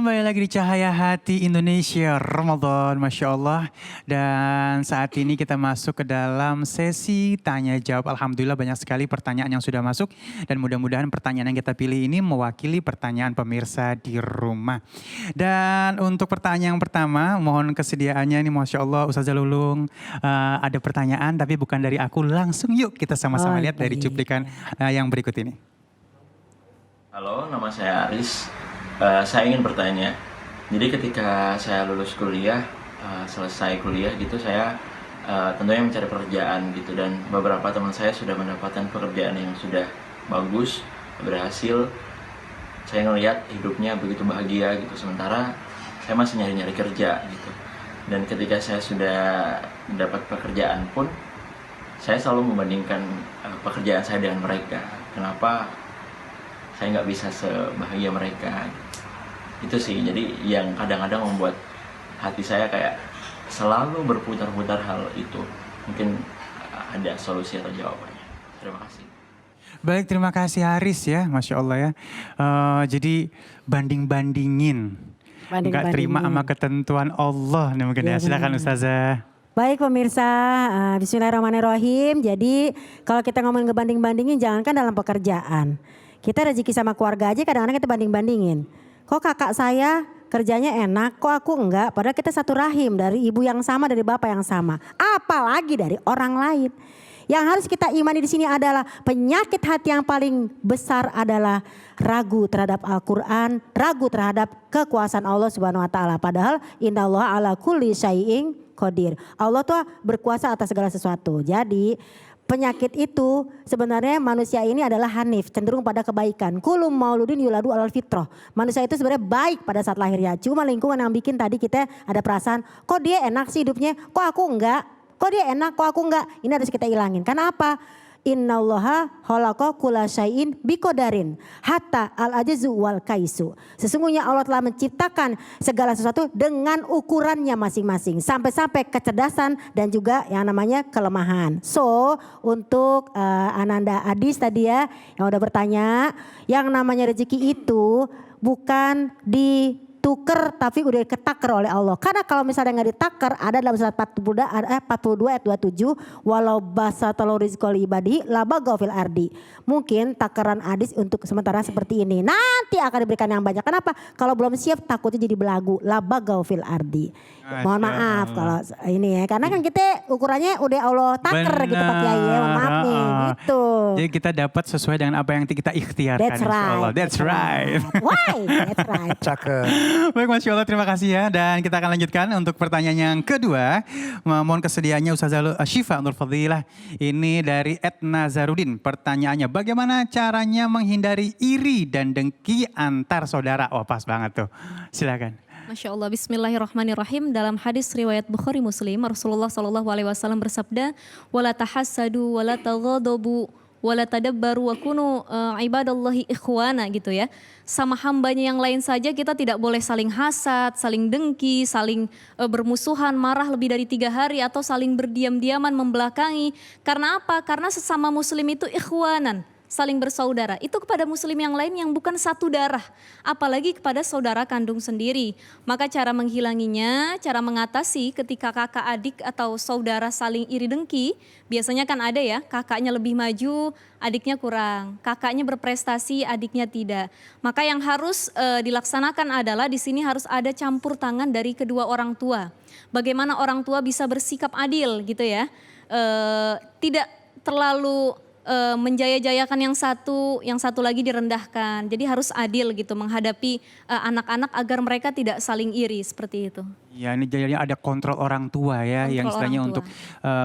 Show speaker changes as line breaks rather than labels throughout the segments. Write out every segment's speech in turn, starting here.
Kembali lagi di Cahaya Hati Indonesia Ramadan, Masya Allah. Dan saat ini kita masuk ke dalam sesi tanya jawab. Alhamdulillah banyak sekali pertanyaan yang sudah masuk. Dan mudah-mudahan pertanyaan yang kita pilih ini mewakili pertanyaan pemirsa di rumah. Dan untuk pertanyaan yang pertama, mohon kesediaannya ini Masya Allah Ustazah Lulung. Ada pertanyaan tapi bukan dari aku, langsung yuk kita sama-sama lihat dari cuplikan yang berikut ini.
Halo, nama saya Aris. Saya ingin bertanya, jadi ketika saya lulus kuliah, selesai kuliah gitu, saya tentunya mencari pekerjaan gitu, dan beberapa teman saya sudah mendapatkan pekerjaan yang sudah bagus, berhasil. Saya ngelihat hidupnya begitu bahagia gitu, sementara saya masih nyari-nyari kerja gitu. Dan ketika saya sudah dapat pekerjaan pun, saya selalu membandingkan pekerjaan saya dengan mereka. Kenapa saya nggak bisa sebahagia mereka? Itu sih, jadi yang kadang-kadang membuat hati saya kayak selalu berputar-putar hal itu. Mungkin ada solusi atau jawabannya. Terima kasih.
Baik, terima kasih Haris ya, Masya Allah ya. Jadi banding-bandingin, nggak terima sama ketentuan Allah nih mungkin ya. Silakan Ustazah.
Baik pemirsa, bismillahirrahmanirrahim. Jadi kalau kita ngomongin ngebanding-bandingin, jangankan dalam pekerjaan. Kita rezeki sama keluarga aja kadang-kadang kita banding-bandingin. Kok kakak saya kerjanya enak, kok aku enggak? Padahal kita satu rahim, dari ibu yang sama, dari bapak yang sama. Apalagi dari orang lain. Yang harus kita imani di sini adalah penyakit hati yang paling besar adalah ragu terhadap Al-Quran, ragu terhadap kekuasaan Allah Subhanahu Wa Taala. Padahal innallaha ala kulli syai'in qadir. Allah tuh berkuasa atas segala sesuatu. Jadi penyakit itu sebenarnya manusia ini adalah hanif, cenderung pada kebaikan. Kullu mauludin yuladu alal fitrah. Manusia itu sebenarnya baik pada saat lahirnya. Cuma lingkungan yang bikin tadi kita ada perasaan, kok dia enak sih hidupnya, kok aku enggak? Kok dia enak, kok aku enggak? Ini harus kita ilangin. Karena apa? Innallaha khalaqa kulla syai'in biqadarin hatta al-ajzu wal kaisu. Sesungguhnya Allah telah menciptakan segala sesuatu dengan ukurannya masing-masing, sampai-sampai kecerdasan dan juga yang namanya kelemahan. So, untuk Ananda Adis tadi ya yang udah bertanya, yang namanya rezeki itu bukan ditukar tapi udah diketaker oleh Allah. Karena kalau misalnya nggak ditaker, ada dalam surat 42 ayat 27, walau basatallahu rizqa li ibadihi labaghaw fil ardi. Mungkin takaran Adis untuk sementara seperti ini. Nanti akan diberikan yang banyak. Kenapa? Kalau belum siap takutnya jadi belagu. Labaghaw fil ardi. Mohon maaf kalau ini ya. Karena kan kita ukurannya udah Allah taker gitu Pak Kiai ya. Mohon maaf nih gitu.
Jadi kita dapat sesuai dengan apa yang kita ikhtiarkan.
That's right.
That's right.
Why? That's right.
Cakep.
Baik, Masya Allah, terima kasih ya. Dan kita akan lanjutkan untuk pertanyaan yang kedua. Mohon kesediaannya Ustazah Syifa Nur Fadilah. Ini dari Ed Nazarudin. Pertanyaannya, bagaimana caranya menghindari iri dan dengki antar saudara? Wah, pas banget tuh. Silakan.
Masya Allah, bismillahirrahmanirrahim. Dalam hadis riwayat Bukhari Muslim, Rasulullah SAW bersabda, wala tahassadu, wala taghadabu, wala tadabbaru wa kunu ibadallahi ikhwana gitu ya. Sama hambanya yang lain saja kita tidak boleh saling hasad, saling dengki, saling bermusuhan, marah lebih dari 3 hari atau saling berdiam-diaman membelakangi. Karena apa? Karena sesama muslim itu ikhwanan, saling bersaudara. Itu kepada muslim yang lain yang bukan satu darah. Apalagi kepada saudara kandung sendiri. Maka cara menghilanginya, cara mengatasi ketika kakak adik atau saudara saling iri dengki. Biasanya kan ada ya, kakaknya lebih maju, adiknya kurang. Kakaknya berprestasi, adiknya tidak. Maka yang harus dilaksanakan adalah di sini harus ada campur tangan dari kedua orang tua. Bagaimana orang tua bisa bersikap adil gitu ya. Tidak terlalu menjaya-jayakan yang satu lagi direndahkan. Jadi harus adil gitu menghadapi anak-anak agar mereka tidak saling iri seperti itu.
Ya, ini jadinya ada kontrol orang tua ya,
Kontrol
yang istilahnya
orang tua.
untuk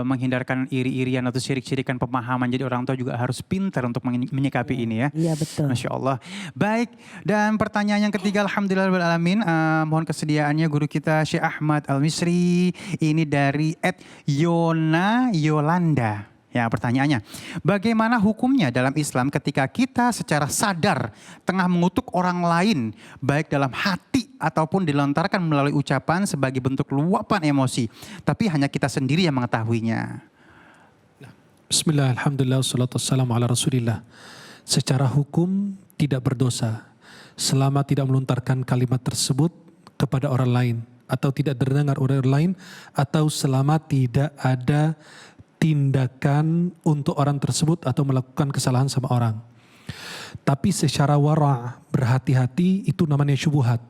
menghindarkan iri-irian atau sirik-sirikan pemahaman. Jadi orang tua juga harus pintar untuk menyikapi ini ya.
Iya betul.
Masya Allah. Baik, dan pertanyaan yang ketiga, alhamdulillahirrahmanirrahim. Mohon kesediaannya guru kita Syekh Ahmad Al-Misri. Ini dari Yona Yolanda. Ya, pertanyaannya, bagaimana hukumnya dalam Islam ketika kita secara sadar tengah mengutuk orang lain, baik dalam hati ataupun dilontarkan melalui ucapan sebagai bentuk luapan emosi, tapi hanya kita sendiri yang mengetahuinya?
Bismillah, alhamdulillah, wassalatu wassalamu ala rasulillah. Secara hukum tidak berdosa. selama tidak melontarkan kalimat tersebut kepada orang lain atau tidak terdengar oleh orang lain, atau selama tidak ada tindakan untuk orang tersebut atau melakukan kesalahan sama orang. Tapi secara wara', berhati-hati, itu namanya syubhat.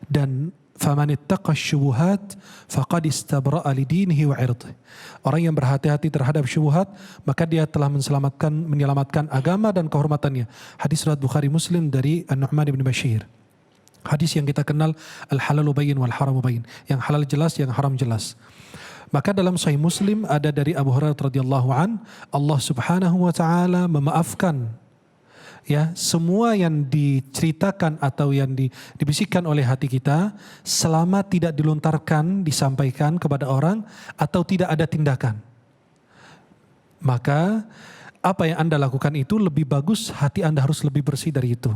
Dan faman ittaqa syubhat faqad istabra'a lidinihi wa 'irdihi. Orang yang berhati-hati terhadap syubhat, maka dia telah menyelamatkan agama dan kehormatannya. Hadis riwayat Bukhari Muslim dari An-Nu'man bin Bashir. Hadis yang kita kenal, al-halalu bayyin wal haramu bayyin. Yang halal jelas, yang haram jelas. Maka dalam Sahih Muslim ada dari Abu Hurairah radhiyallahu an, Allah Subhanahu wa taala memaafkan ya semua yang diceritakan atau yang dibisikkan oleh hati kita selama tidak dilontarkan, disampaikan kepada orang atau tidak ada tindakan. Maka apa yang Anda lakukan itu lebih bagus, hati Anda harus lebih bersih dari itu.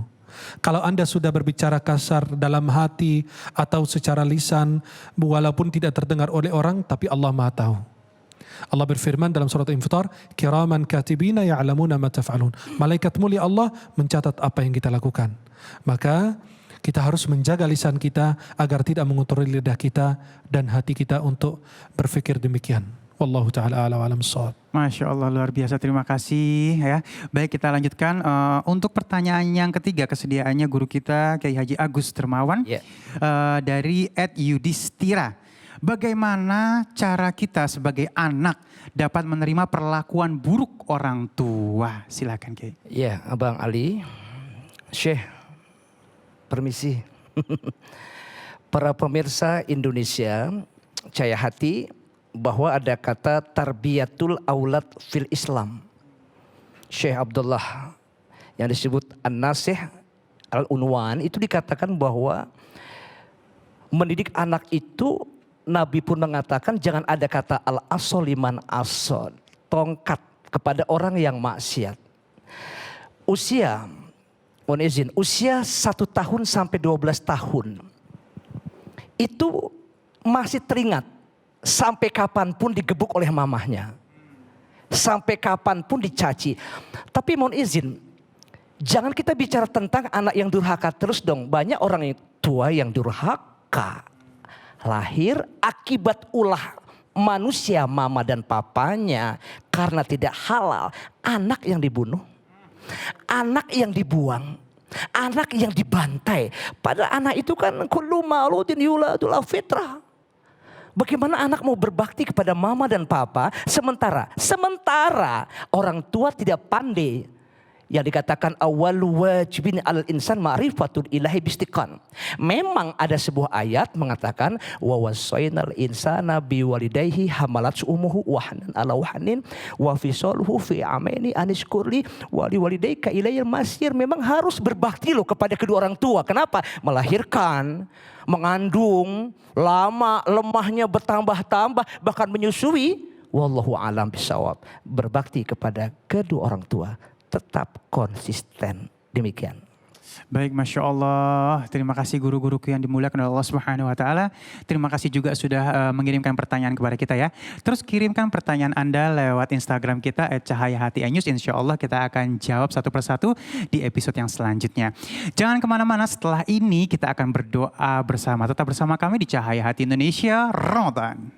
Kalau Anda sudah berbicara kasar dalam hati atau secara lisan, walaupun tidak terdengar oleh orang, tapi Allah Maha tahu. Allah berfirman dalam surat Al-Infitar, kiraman katibina ya'lamuna ma taf'alun. Malaikat mulia Allah mencatat apa yang kita lakukan. Maka kita harus menjaga lisan kita agar tidak mengotori lidah kita dan hati kita untuk berfikir demikian. Wallahu ta'ala a'lam wa a'lam bissawab.
Masya Allah, luar biasa, terima kasih ya. Baik, kita lanjutkan untuk pertanyaan yang ketiga, kesediaannya guru kita Kiai Haji Agus Dermawan dari @yudhistira. Bagaimana cara kita sebagai anak dapat menerima perlakuan buruk orang tua? Silakan Kiai.
Ya, Abang Ali, Syekh, permisi. Para pemirsa Indonesia, Cahaya Hati, bahwa ada kata tarbiyatul aulad fil Islam. Syekh Abdullah yang disebut An-Nasih Al-Unwan itu dikatakan bahwa mendidik anak itu, Nabi pun mengatakan jangan ada kata al-asoliman asod, tongkat kepada orang yang maksiat. Usia, mohon izin, usia 1 tahun sampai 12 tahun itu masih teringat sampai kapanpun digebuk oleh mamahnya, sampai kapanpun dicaci. Tapi mohon izin, jangan kita bicara tentang anak yang durhaka terus dong. Banyak orang tua yang durhaka, lahir akibat ulah manusia, mama dan papanya, karena tidak halal. Anak yang dibunuh, anak yang dibuang, anak yang dibantai. Padahal anak itu kan kullu mauludin yuladul fitrah. Bagaimana anak mau berbakti kepada mama dan papa sementara orang tua tidak pandai. Yang dikatakan awal wajibin al insan ma'rifatul ilahi bistiqan. Memang ada sebuah ayat mengatakan wa wasainal insana biwalidayhi hamalat ummuhu wahnan ala wahnin wa fisaluhu fi amaini anishkurli wa liwalidayka ilayil masir. Memang harus berbakti loh kepada kedua orang tua. Kenapa? Melahirkan, mengandung, lama, lemahnya bertambah-tambah, bahkan menyusui. Wallahu alam bisawab. Berbakti kepada kedua orang tua. Tetap konsisten. Demikian.
Baik, Masya Allah. Terima kasih guru-guruku yang dimuliakan oleh Allah Subhanahu Wa Taala. Terima kasih juga sudah mengirimkan pertanyaan kepada kita ya. Terus kirimkan pertanyaan Anda lewat Instagram kita @cahayahati_news. Insya Allah kita akan jawab satu persatu di episode yang selanjutnya. Jangan kemana-mana, setelah ini kita akan berdoa bersama. Tetap bersama kami di Cahaya Hati Indonesia Ramadan.